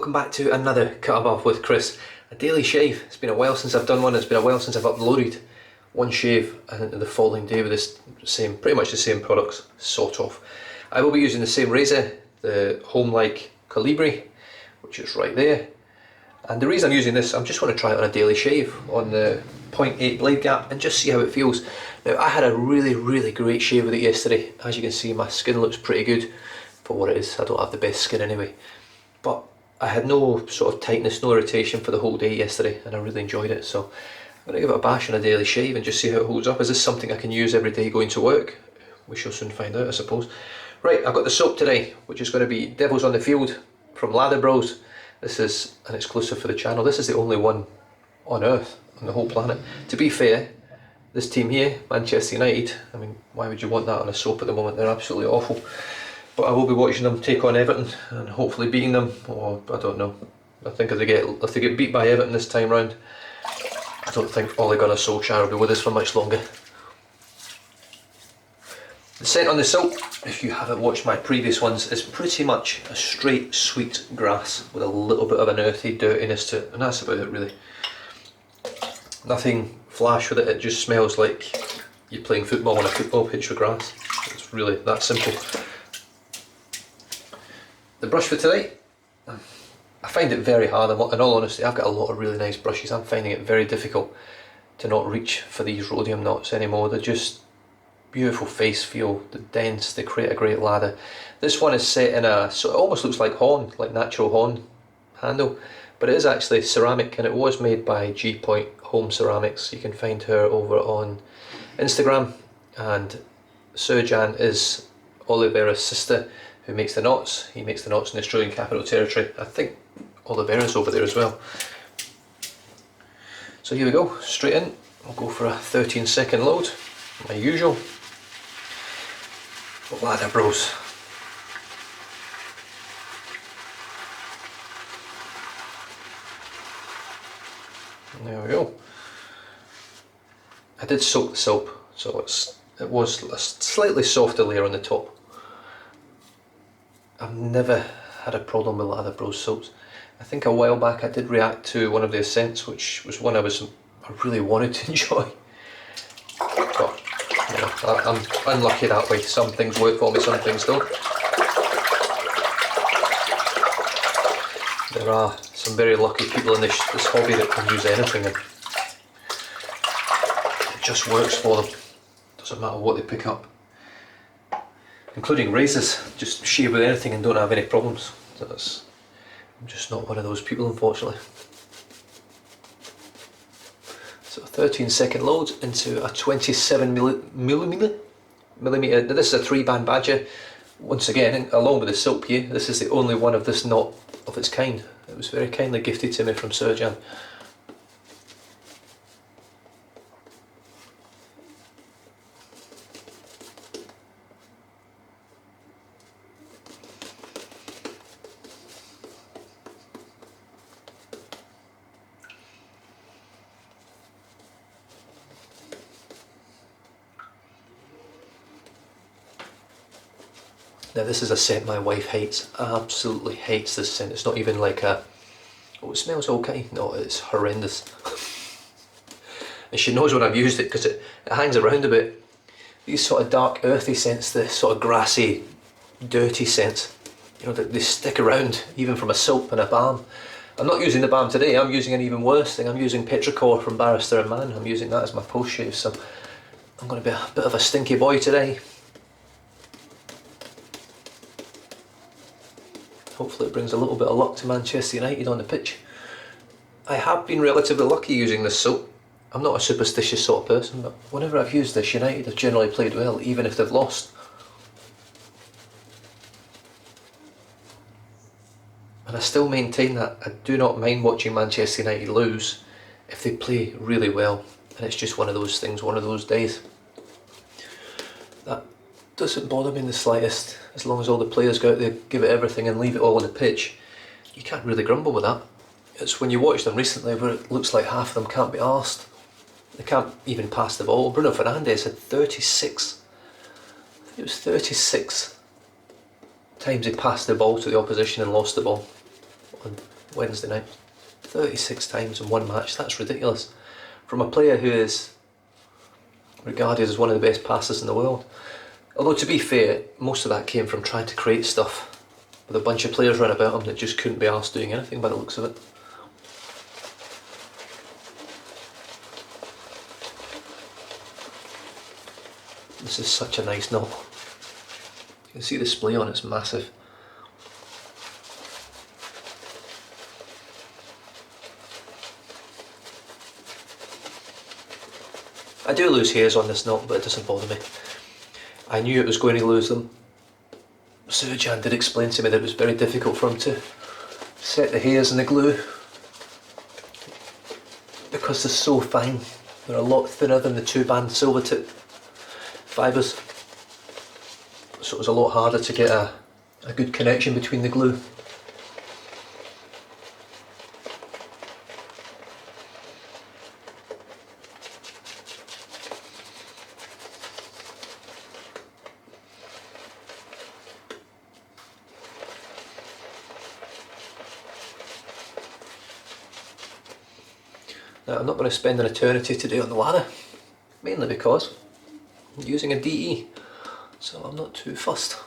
welcome back to another Cut Above with Chris. A daily shave. It's been a while since I've done one, it's been a while since I've uploaded one shave, and the following day with this pretty much the same products, sort of. I will be using the same razor, the Homelike Colibri, which is right there. And the reason I'm using this, I'm just want to try it on a daily shave on the 0.8 blade gap and just see how it feels. Now, I had a really great shave with it yesterday. As you can see, my skin looks pretty good for what it is. I don't have the best skin anyway. But I had no sort of tightness, no irritation for the whole day yesterday, and I really enjoyed it. So I'm going to give it a bash on a daily shave and just see how it holds up. Is this something I can use every day going to work? We shall soon find out, I suppose. Right, I've got the soap today, which is going to be Devils on the Field from Lather Bros. This is an exclusive for the channel. This is the only one on earth, on the whole planet. To be fair, this team here, Manchester United, I mean, why would you want that on a soap at the moment? They're absolutely awful. But I will be watching them take on Everton and hopefully beating them, or I don't know. I think if they get beat by Everton this time round, I don't think Ole Gunnar Solskjaer will be with us for much longer. The scent on the soap, if you haven't watched my previous ones, is pretty much a straight sweet grass with a little bit of an earthy dirtiness to it, and that's about it really. Nothing flash with it, it just smells like you're playing football on a football pitch with grass. It's really that simple. The brush for today, I find it very hard. In all honesty, I've got a lot of really nice brushes. I'm finding it very difficult to not reach for these Rhodium knots anymore. They're just beautiful face feel, they're dense, they create a great lather. This one is set in a, so it almost looks like horn, like natural horn handle, but it is actually ceramic, and it was made by G Point Home Ceramics. You can find her over on Instagram, and Serjan is Oliveira's sister, who makes the knots. He makes the knots in the Australian Capital Territory. I think Oliveira's over there as well. So here we go, straight in. We'll go for a 13-second load, my usual. Lather Bros. There we go. I did soak the soap, so it was a slightly softer layer on the top. I've never had a problem with Lather Bros soaps. I think a while back I did react to one of the scents, which was one I really wanted to enjoy. But you know, I'm unlucky that way. Some things work for me, some things don't. There are some very lucky people in this hobby that can use anything and it just works for them. Doesn't matter what they pick up. Including razors, just shave with anything and don't have any problems. I'm just not one of those people, unfortunately. So 13-second load into a 27 millimeter. This is a 3-band badger. Once again, along with the soap here, this is the only one of this knot of its kind. It was very kindly gifted to me from Serjan. Now this is a scent my wife hates, absolutely hates this scent. It's not even like a, oh, it smells okay. No, it's horrendous. And she knows when I've used it because it hangs around a bit. These sort of dark earthy scents, the sort of grassy, dirty scents, you know, they stick around even from a soap and a balm. I'm not using the balm today, I'm using an even worse thing. I'm using Petrichor from Barrister and Mann. I'm using that as my post shave, so I'm going to be a bit of a stinky boy today. Hopefully it brings a little bit of luck to Manchester United on the pitch. I have been relatively lucky using this soap. I'm not a superstitious sort of person, but whenever I've used this, United have generally played well, even if they've lost. And I still maintain that I do not mind watching Manchester United lose if they play really well, and it's just one of those things, one of those days. That doesn't bother me in the slightest, as long as all the players go out there, give it everything and leave it all on the pitch. You can't really grumble with that. It's when you watch them recently where it looks like half of them can't be arsed. They can't even pass the ball. Bruno Fernandes had 36. I think it was 36 times he passed the ball to the opposition and lost the ball. Wednesday night. 36 times in one match, that's ridiculous. From a player who is regarded as one of the best passers in the world. Although to be fair, most of that came from trying to create stuff with a bunch of players run about him that just couldn't be arsed doing anything by the looks of it. This is such a nice knob. You can see the splay on it's massive. I do lose hairs on this knot, but it doesn't bother me. I knew it was going to lose them. Surjan did explain to me that it was very difficult for him to set the hairs in the glue because they're so fine. They're a lot thinner than the 2-band silver tip fibres, so it was a lot harder to get a good connection between the glue. Now, I'm not going to spend an eternity today on the lather, mainly because I'm using a DE, so I'm not too fussed.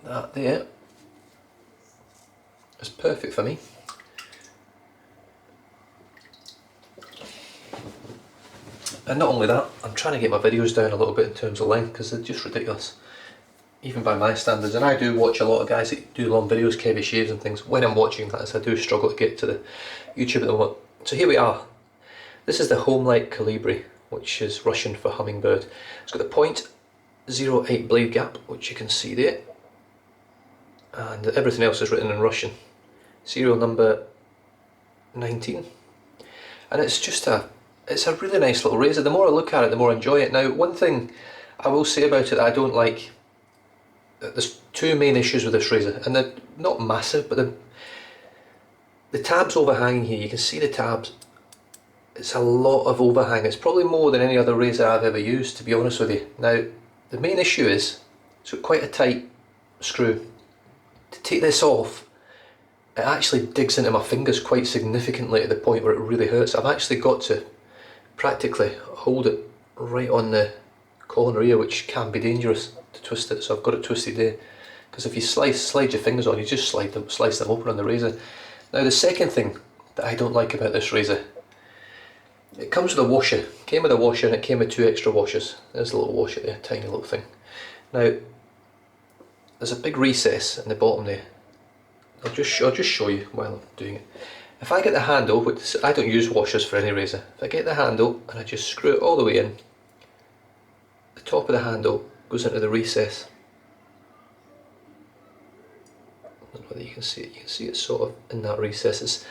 That there is perfect for me. And not only that, I'm trying to get my videos down a little bit in terms of length because they're just ridiculous, even by my standards. And I do watch a lot of guys that do long videos, heavy shaves and things. When I'm watching that, I do struggle to get to the YouTube at the moment. So here we are. This is the Homelike Colibri, which is Russian for hummingbird. It's got the .08 blade gap, which you can see there, and everything else is written in Russian. Serial number 19, and it's a really nice little razor. The more I look at it, the more I enjoy it. Now, one thing I will say about it that I don't like, there's two main issues with this razor, and they're not massive, but the tabs overhanging here, you can see the tabs. It's a lot of overhang. It's probably more than any other razor I've ever used, to be honest with you. Now, the main issue is it's got quite a tight screw. To take this off, it actually digs into my fingers quite significantly to the point where it really hurts. I've actually got to practically hold it right on the corner here, which can be dangerous to twist it, so I've got it twisted there. Because if you slide your fingers on, you just slice them open on the razor. Now, the second thing that I don't like about this razor, it comes with a washer. It came with a washer and it came with 2 extra washers. There's a little washer there, tiny little thing. Now, there's a big recess in the bottom there. I'll just show you while I'm doing it. If I get the handle, which I don't use washers for any razor, if I get the handle and I just screw it all the way in, the top of the handle goes into the recess. I don't know whether you can see it. You can see it sort of in that recess.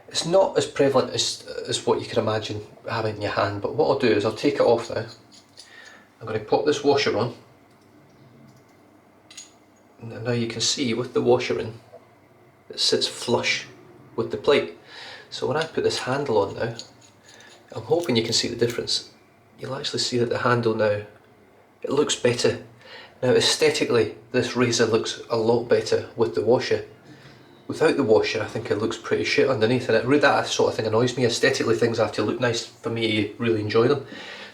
It's not as prevalent as what you can imagine having in your hand, but what I'll do is I'll take it off now. I'm going to pop this washer on, and now you can see with the washer in, it sits flush with the plate. So when I put this handle on now, I'm hoping you can see the difference. You'll actually see that the handle now, it looks better. Now aesthetically, this razor looks a lot better with the washer. Without the washer, I think it looks pretty shit underneath, and that sort of thing annoys me. Aesthetically, things have to look nice for me to really enjoy them.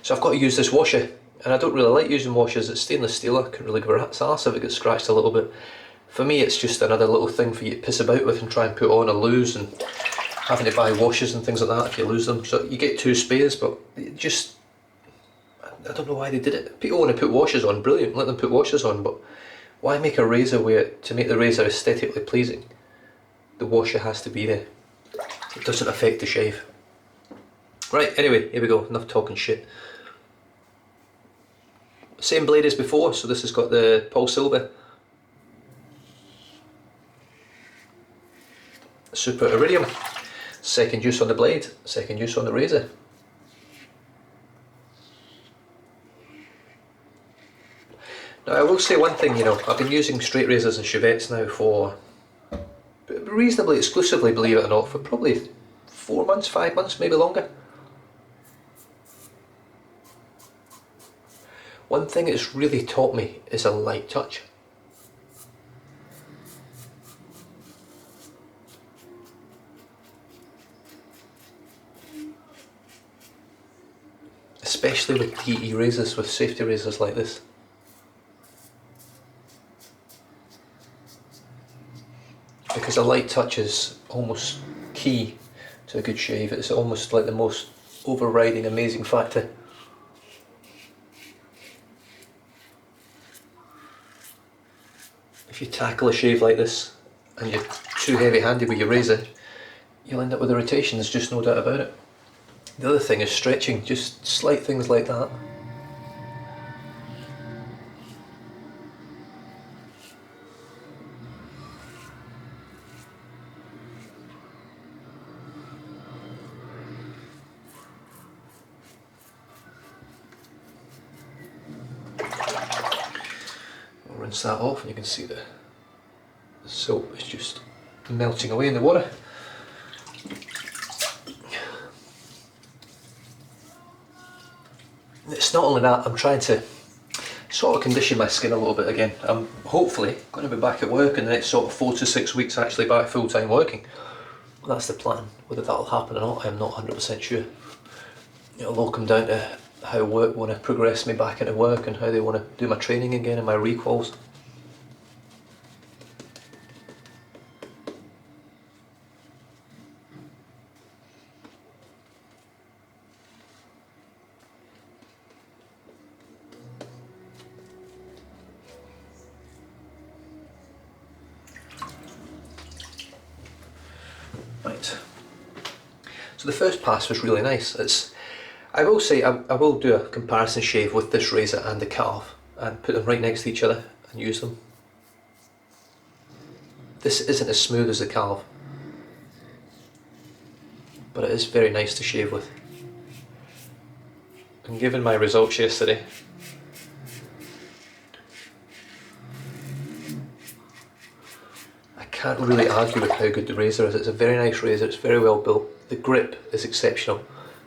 So I've got to use this washer, and I don't really like using washers. It's stainless steel. I couldn't really give a rat's arse if it gets scratched a little bit. For me, it's just another little thing for you to piss about with and try and put on or lose, and having to buy washers and things like that if you lose them. So you get 2 spares, but it just, I don't know why they did it. People want to put washers on, brilliant, let them put washers on, but why make a razor where, to make the razor aesthetically pleasing, the washer has to be there? It doesn't affect the shave. Right, anyway, here we go, enough talking shit. Same blade as before, so this has got the PolSilver Super Iridium. Second use on the blade, second use on the razor. Now I will say one thing, you know, I've been using straight razors and chevettes now for reasonably exclusively, believe it or not, for probably 4 months, 5 months, maybe longer. One thing it's really taught me is a light touch. especially with TE razors, with safety razors like this. Because a light touch is almost key to a good shave. It's almost like the most overriding amazing factor. If you tackle a shave like this and you're too heavy handed with your razor, you'll end up with irritation, there's just no doubt about it. The other thing is stretching, just slight things like that. I'll rinse that off and you can see the soap is just melting away in the water. It's not only that, I'm trying to sort of condition my skin a little bit again. I'm hopefully going to be back at work in the next sort of 4 to 6 weeks, actually back full time working. That's the plan. Whether that'll happen or not, I'm not 100% sure. It'll all come down to how work want to progress me back into work and how they want to do my training again and my requals. Right, so the first pass was really nice. I will say I will do a comparison shave with this razor and the cut-off and put them right next to each other and use them. This isn't as smooth as the cut-off, but it is very nice to shave with. And given my results yesterday, I can't really argue with how good the razor is. It's a very nice razor, it's very well built. The grip is exceptional.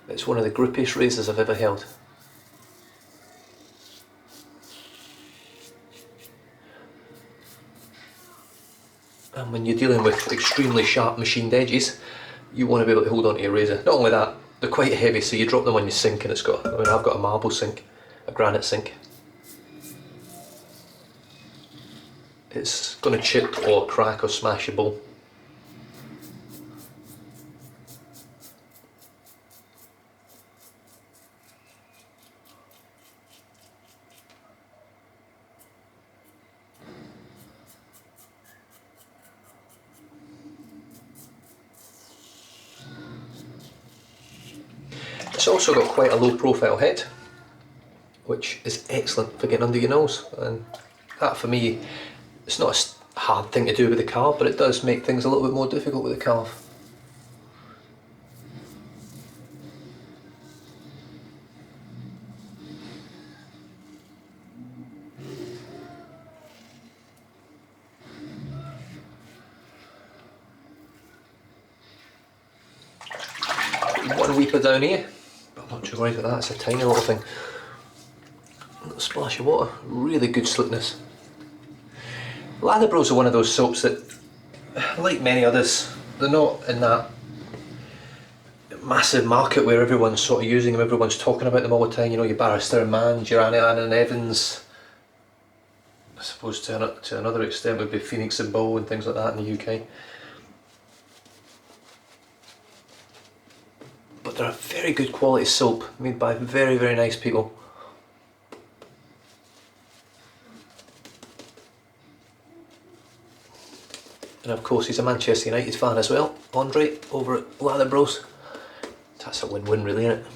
It's one of the grippiest razors I've ever held. And when you're dealing with extremely sharp machined edges, you want to be able to hold on to your razor. Not only that, they're quite heavy, so you drop them on your sink and it's got, I mean, I've got a marble sink, a granite sink. It's going to chip or crack or smash your bowl. It's also got quite a low profile head, which is excellent for getting under your nose, and that for me, it's not a hard thing to do with the carve, but it does make things a little bit more difficult with the carve. One weeper down here, but I'm not too worried about that, it's a tiny little thing. A little splash of water, really good slickness. Lather Bros are one of those soaps that, like many others, they're not in that massive market where everyone's sort of using them, everyone's talking about them all the time, you know, your Barrister and Mann, your and Evans. I suppose to another extent would be Phoenix and Bow and things like that in the UK. But they're a very good quality soap, made by very, very nice people. And of course he's a Manchester United fan as well, Andre, over at Lather Bros. That's a win-win really, isn't it?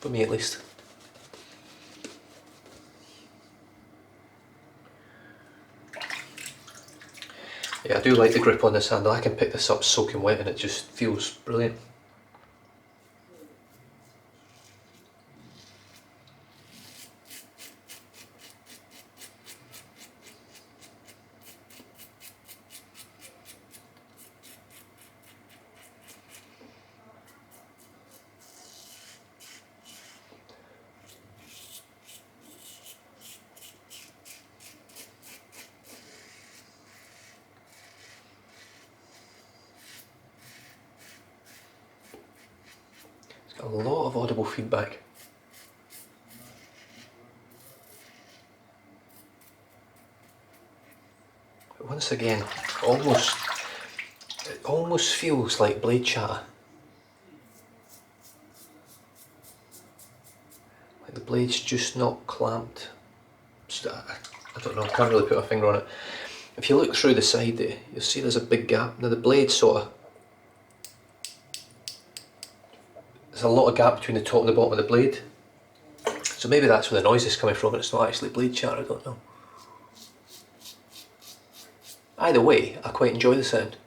For me at least. Yeah, I do like the grip on this handle. I can pick this up soaking wet and it just feels brilliant. A lot of audible feedback. But once again, it almost feels like blade chatter. Like the blade's just not clamped. I don't know, I can't really put a finger on it. If you look through the side there, you'll see there's a big gap. Now the blade there's a lot of gap between the top and the bottom of the blade. So maybe that's where the noise is coming from and it's not actually blade chatter, I don't know. Either way, I quite enjoy the sound.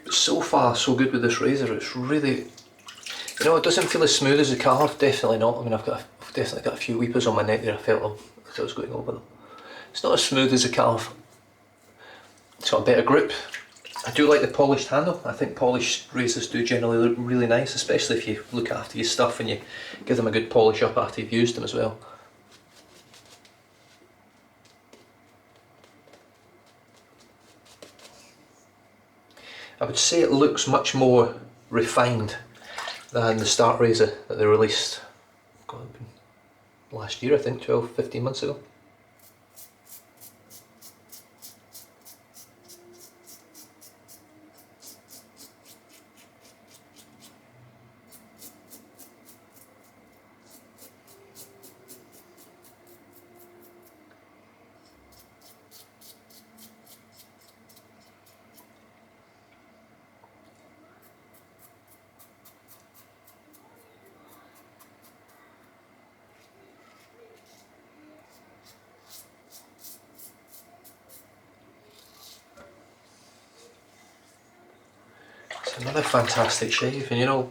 So far so good with this razor. It's really, it doesn't feel as smooth as the calf, definitely not. I mean, I've definitely got a few weepers on my neck there, I felt them as I was going over them. It's not as smooth as the calf. It's got a better grip. I do like the polished handle. I think polished razors do generally look really nice, especially if you look after your stuff and you give them a good polish up after you've used them as well. I would say it looks much more refined than the Start razor that they released last year, I think 12-15 months ago. Another fantastic shave, and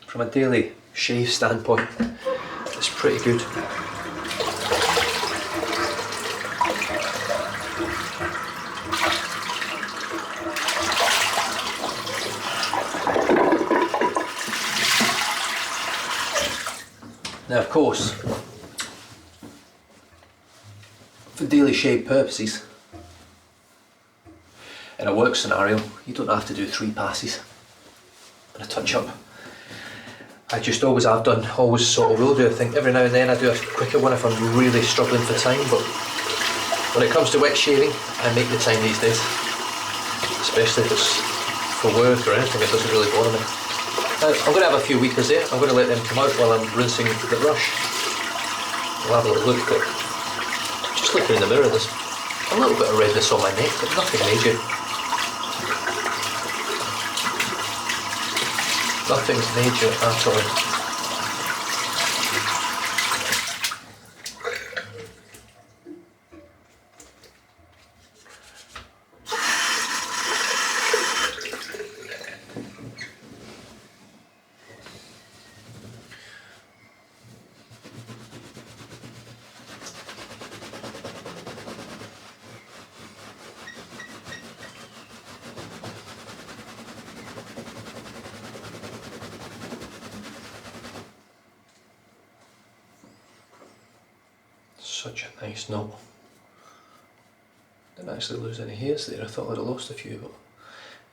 from a daily shave standpoint, it's pretty good. Now, of course, for daily shave purposes, in a work scenario, you don't have to do 3 passes and a touch up. I just always have done, always sort of will do. I think every now and then I do a quicker one if I'm really struggling for time, but when it comes to wet shaving, I make the time these days. Especially if it's for work or anything, it doesn't really bother me. Now, I'm going to have a few weepers there. I'm going to let them come out while I'm rinsing the brush. We'll have a little look, but just looking in the mirror, there's a little bit of redness on my neck, but nothing major. Nothing major at all. Such a nice knot. Didn't actually lose any hairs there. I thought I'd have lost a few, but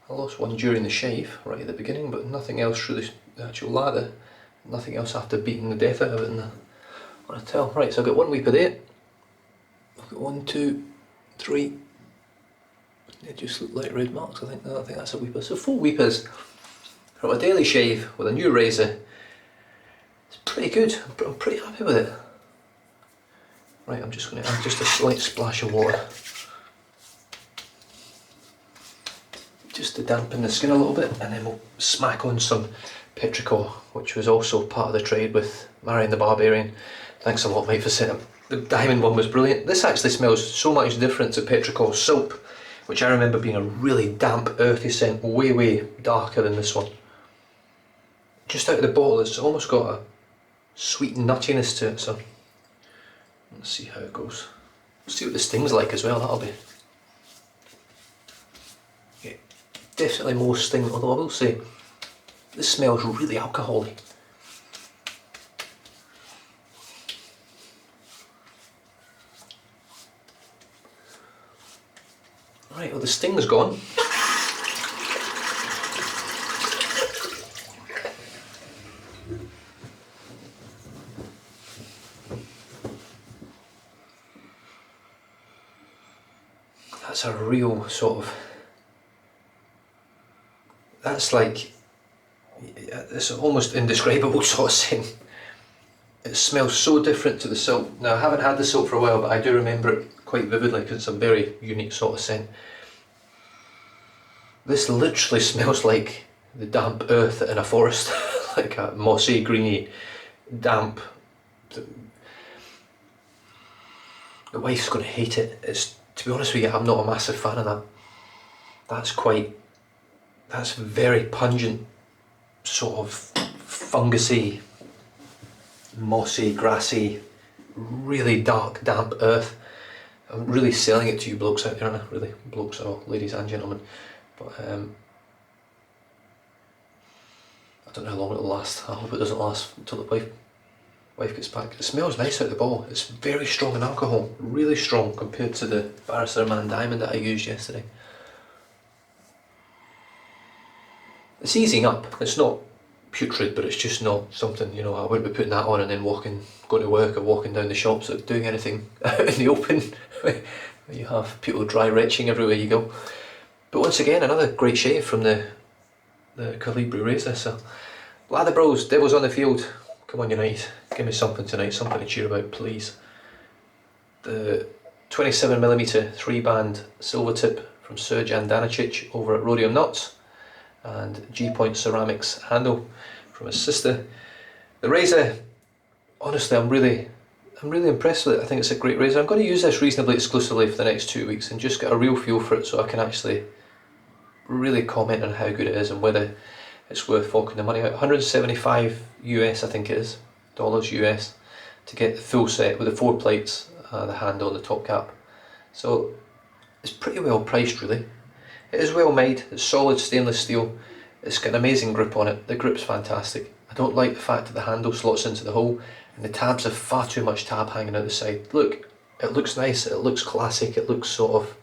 I lost one during the shave right at the beginning, but nothing else through the actual lather. Nothing else after beating the death out of it on a towel. Right, so I've got one weeper there. I've got 1, 2, 3. They just look like red marks. I think that's a weeper. So 4 weepers from a daily shave with a new razor. It's pretty good. I'm pretty happy with it. Right, I'm just going to add just a slight splash of water, just to dampen the skin a little bit, and then we'll smack on some Petrichor, which was also part of the trade with Marion the Barbarian. Thanks a lot, mate, for setting up. The diamond one was brilliant. This actually smells so much different to Petrichor soap, which I remember being a really damp, earthy scent, way darker than this one. just out of the bottle it's almost got a sweet nuttiness to it, so let's see how it goes. See what the sting's like as well, that'll be... Yeah, definitely more sting, although I will say this smells really alcohol-y. Right, well the sting's gone. That's a real sort of... That's like... It's an almost indescribable sort of scent. It smells so different to the soap. Now I haven't had the soap for a while, but I do remember it quite vividly because it's a very unique sort of scent. This literally smells like the damp earth in a forest, like a mossy, greeny, damp. The wife's going to hate it. It's, to be honest with you, I'm not a massive fan of that. That's very pungent, sort of fungusy, mossy, grassy, really dark, damp earth. I'm really selling it to you blokes out there, aren't I? Really, blokes or ladies and gentlemen. But I don't know how long it'll last. I hope it doesn't last until the wife gets back. It smells nice out of the bottle. It's very strong in alcohol, really strong compared to the Barrister Mann Diamond that I used yesterday. It's easing up. It's not putrid, but it's just not something, you know, I wouldn't be putting that on and then going to work or walking down the shops or doing anything out in the open where you have people dry retching everywhere you go. But once again, another great shave from the Colibri razor. So, Lather bros, devil's on the field. Come on United, give me something tonight, something to cheer about, please. The 27mm 3-band silver tip from Serge Andanicic over at Rhodium Knots, and G-Point Ceramics handle from his sister. The razor, honestly, I'm really impressed with it. I think it's a great razor. I'm going to use this reasonably exclusively for the next 2 weeks and just get a real feel for it, so I can actually really comment on how good it is and whether it's worth forking the money out. 175 US, I think it is, dollars US, to get the full set with the 4 plates, the handle and the top cap. So it's pretty well priced really. It is well made, it's solid stainless steel, it's got an amazing grip on it, the grip's fantastic. I don't like the fact that the handle slots into the hole and the tabs have far too much tab hanging out the side. Look, it looks nice, it looks classic, it looks sort of...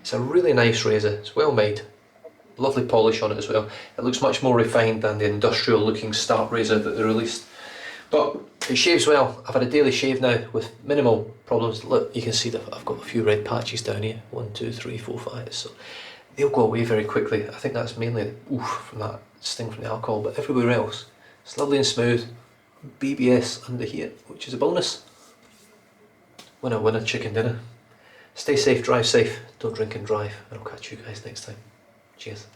It's a really nice razor, it's well made, lovely polish on it as well. It looks much more refined than the industrial looking Start razor that they released. But it shaves well. I've had a daily shave now with minimal problems. Look, you can see that I've got a few red patches down here. 1, 2, 3, 4, 5. So they'll go away very quickly. I think that's mainly from that sting from the alcohol, but everywhere else it's lovely and smooth. BBS under here, which is a bonus. Winner, winner, chicken dinner. Stay safe, drive safe, don't drink and drive, and I'll catch you guys next time. Cheers.